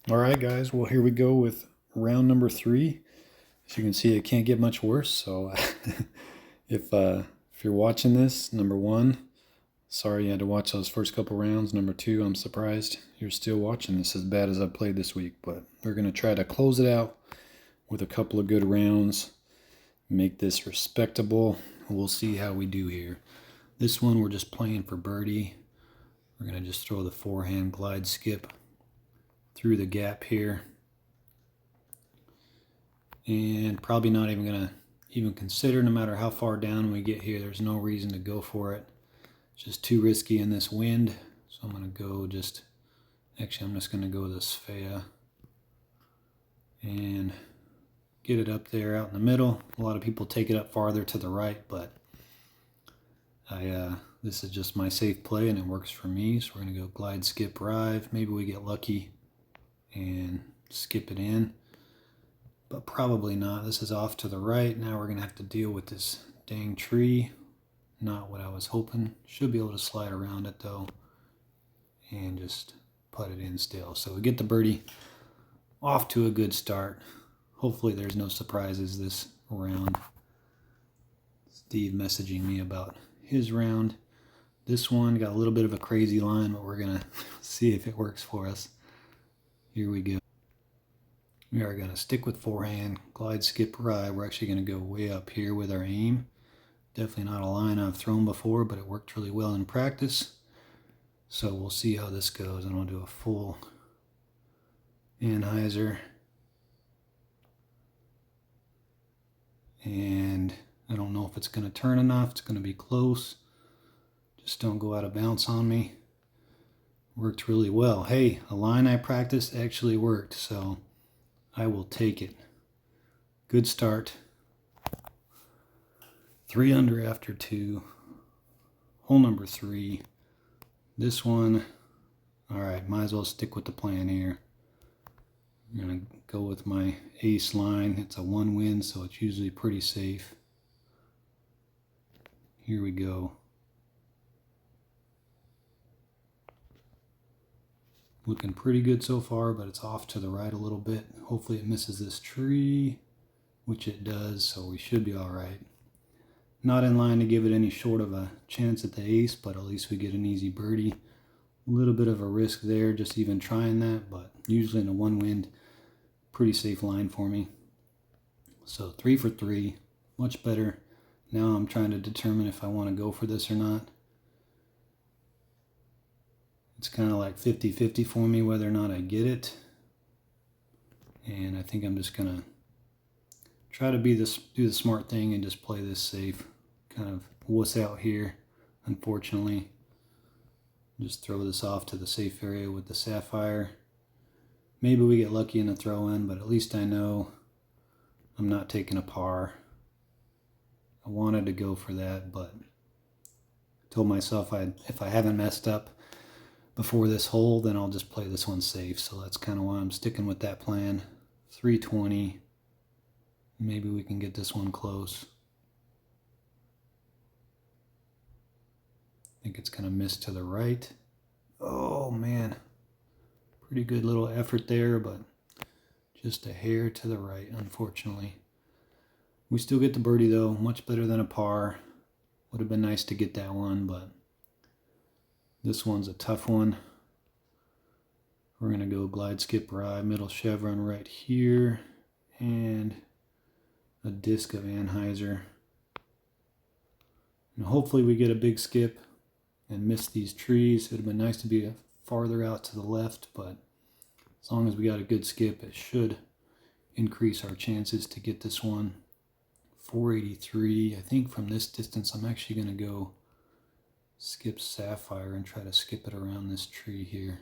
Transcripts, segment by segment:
All right, guys. Well, here we go with round number 3. As you can see, it can't get much worse. So, if you're watching this, number 1, sorry you had to watch those first couple rounds. Number 2, I'm surprised you're still watching this as bad as I played this week. But we're gonna try to close it out with a couple of good rounds, make this respectable. We'll see how we do here. This one we're just playing for birdie. We're gonna just throw the forehand glide skip through the gap here, and probably not even gonna consider, no matter how far down we get here. There's no reason to go for it. It's just too risky in this wind. So I'm gonna go I'm just gonna go this Fea and get it up there out in the middle. A lot of people take it up farther to the right, but this is just my safe play and it works for me. So we're gonna go glide skip drive. Maybe we get lucky and skip it in, but probably not. This is off to the right. Now we're gonna have to deal with this dang tree. Not what I was hoping. Should be able to slide around it though and just put it in still. So we get the birdie. Off to a good start. Hopefully there's no surprises this round. Steve messaging me about his round. This one got a little bit of a crazy line, but we're gonna see if it works for us. Here we go. We are going to stick with forehand, glide skip ride. We're actually going to go way up here with our aim. Definitely not a line I've thrown before, but it worked really well in practice. So we'll see how this goes. And I'll do a full anhyzer. And I don't know if it's going to turn enough. It's going to be close. Just don't go out of bounds on me. Worked really well. Hey, a line I practiced actually worked, so I will take it. Good start. 3 under after 2. Hole number 3. This one, all right, might as well stick with the plan here. I'm going to go with my ace line. It's a 1 win, so it's usually pretty safe. Here we go. Looking pretty good so far, but it's off to the right a little bit. Hopefully it misses this tree, which it does, so we should be all right. Not in line to give it any short of a chance at the ace, but at least we get an easy birdie. A little bit of a risk there, just even trying that, but usually in a 1 wind, pretty safe line for me. So 3 for 3, much better. Now I'm trying to determine if I want to go for this or not. It's kind of like 50-50 for me whether or not I get it. And I think I'm just going to try to do the smart thing and just play this safe. Kind of wuss out here, unfortunately. Just throw this off to the safe area with the sapphire. Maybe we get lucky in the throw-in, but at least I know I'm not taking a par. I wanted to go for that, but I told myself if I haven't messed up before this hole, then I'll just play this one safe. So that's kind of why I'm sticking with that plan. 320. Maybe we can get this one close. I think it's going to miss to the right. Oh man, pretty good little effort there, but just a hair to the right, unfortunately. We still get the birdie though, much better than a par. Would have been nice to get that one, but this one's a tough one. We're going to go glide skip ride, middle chevron right here, and a disc of anhyzer. And hopefully we get a big skip and miss these trees. It would have been nice to be farther out to the left, but as long as we got a good skip, it should increase our chances to get this one. 483. I think from this distance, I'm actually going to go skip sapphire and try to skip it around this tree here.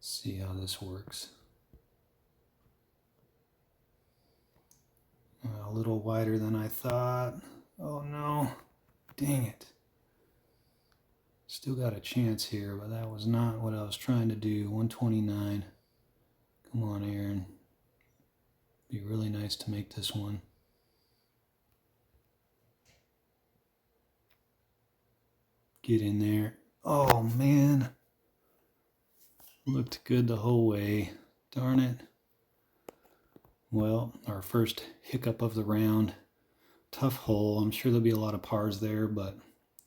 See how this works. A little wider than I thought. Oh no, dang it. Still got a chance here, but that was not what I was trying to do. 129. Come on, Aaron. Be really nice to make this one. Get in there. Oh man. Looked good the whole way. Darn it. Well, our first hiccup of the round. Tough hole. I'm sure there'll be a lot of pars there, but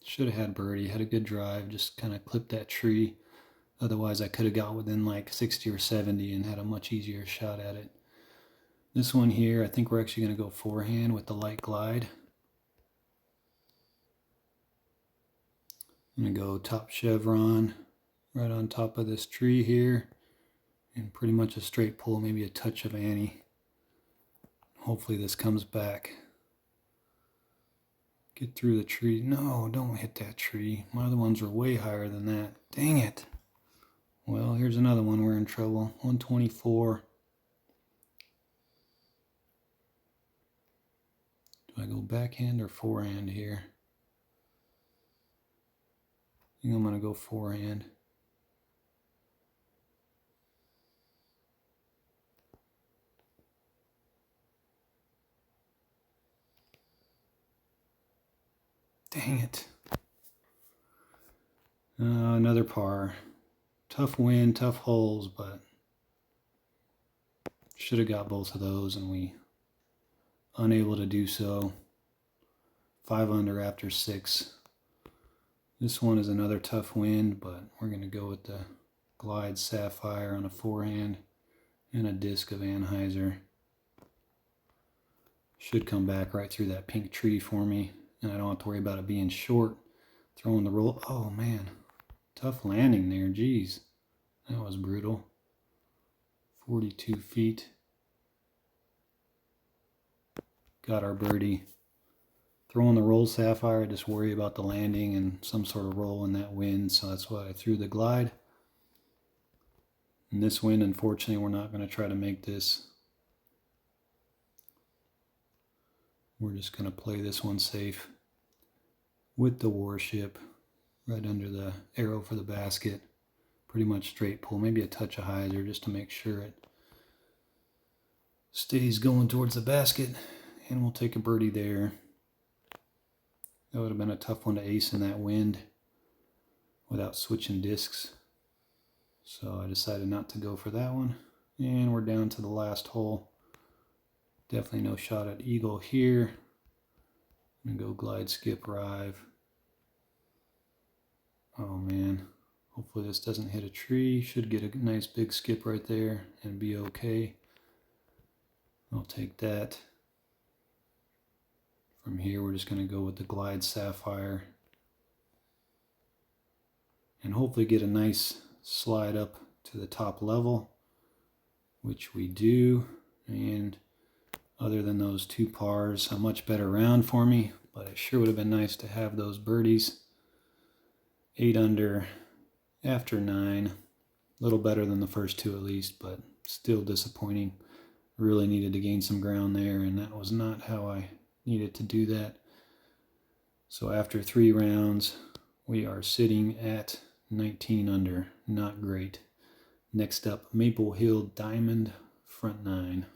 should have had birdie. Had a good drive. Just kind of clipped that tree. Otherwise, I could have got within like 60 or 70 and had a much easier shot at it. This one here, I think we're actually going to go forehand with the light glide. I'm going to go top chevron right on top of this tree here. And pretty much a straight pull, maybe a touch of ante. Hopefully this comes back. Get through the tree. No, don't hit that tree. My other ones were way higher than that. Dang it. Well, here's another one. We're in trouble. 124. Do I go backhand or forehand here? I think I'm going to go forehand. Dang it. Another par. Tough wind, tough holes, but should have got both of those, and we unable to do so. 5 under after 6. This one is another tough wind, but we're going to go with the Glide Sapphire on a forehand and a disc of Anheuser. Should come back right through that pink tree for me, and I don't have to worry about it being short. Throwing the roll. Oh man, tough landing there. Geez, that was brutal. 42 feet. Got our birdie. Throwing the roll Sapphire, I just worry about the landing and some sort of roll in that wind, so that's why I threw the Glide. In this wind, unfortunately, we're not going to try to make this. We're just going to play this one safe with the Warship right under the arrow for the basket. Pretty much straight pull, maybe a touch of hyzer just to make sure it stays going towards the basket, and we'll take a birdie there. That would have been a tough one to ace in that wind without switching discs. So I decided not to go for that one. And we're down to the last hole. Definitely no shot at eagle here. I'm gonna go glide, skip, rive. Oh man. Hopefully this doesn't hit a tree. Should get a nice big skip right there and be okay. I'll take that. From here, we're just going to go with the Glide Sapphire and hopefully get a nice slide up to the top level, which we do. And other than those 2 pars, a much better round for me, but it sure would have been nice to have those birdies. 8 under after 9, a little better than the first 2 at least, but still disappointing. Really needed to gain some ground there, and that was not how I needed to do that. So after 3 rounds, we are sitting at 19 under. Not great. Next up, Maple Hill Diamond front 9.